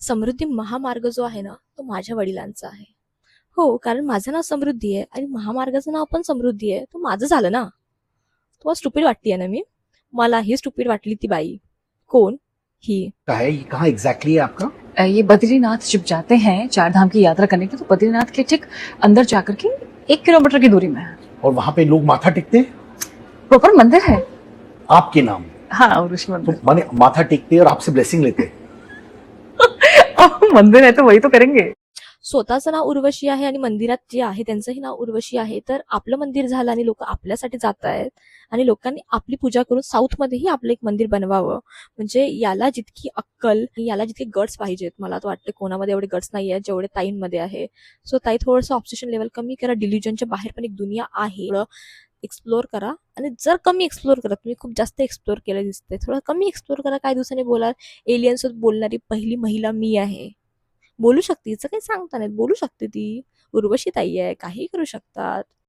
समृद्धी महामार्ग जो आहे ना, तो माझ्या वडिलांचा आहे. हो, कारण माझं नाव समृद्धी आहे आणि महामार्गाचं नाव पण समृद्धी आहे. तर माझं झालं ना. तुम्हाला स्टुपिड वाटतीये ना मी? मला ही स्टुपिड वाटली ती बाई. कोण? ही. कहाँ है ये, कहाँ एग्जैक्टली है आपका? ये बद्रीनाथ जब जाते हैं चार धाम की यात्रा करने के लिए, तो बद्रीनाथ के ठीक अंदर जाकर के 1 किलोमीटर की दूरी में है। और वहां पे लोग माथा टेकते हैं प्रॉपर मंदिर है। आपके नाम, हाँ, और ऋषि तो मंदिर। माने माथा टेकते हैं और आपसे ब्लेसिंग लेते हैं। अब मंदिर है तो वही तो करेंगे। स्वतःचं नाव उर्वशी आहे आणि मंदिरात जे आहे त्यांचंही नाव उर्वशी आहे. तर आपलं मंदिर झालं आणि लोक आपल्यासाठी जात आहेत आणि लोकांनी आपली पूजा करून साऊथमध्येही आपलं एक मंदिर बनवावं. म्हणजे याला जितकी अक्कल, याला जितके गट्स पाहिजेत, मला तर वाटतं कोणामध्ये एवढे गट्स नाही आहेत जेवढे ताईंमध्ये आहे. सो ताई, थोडंसं ऑब्सेशन लेवल कमी करा. डिल्युजनच्या बाहेर पण एक दुनिया आहे. थोडं एक्सप्लोर करा. आणि जर कमी एक्सप्लोर करा, तुम्ही खूप जास्त एक्सप्लोर केलं दिसते, थोडं कमी एक्सप्लोर करा. काही दिवसांनी बोलाल एलियन्ससोबत बोलणारी पहिली महिला मी आहे. बोलू शकते, हिचं काही सांगता नाही, बोलू शकते ती. उर्वशी ताई आहे, काहीही करू शकतात.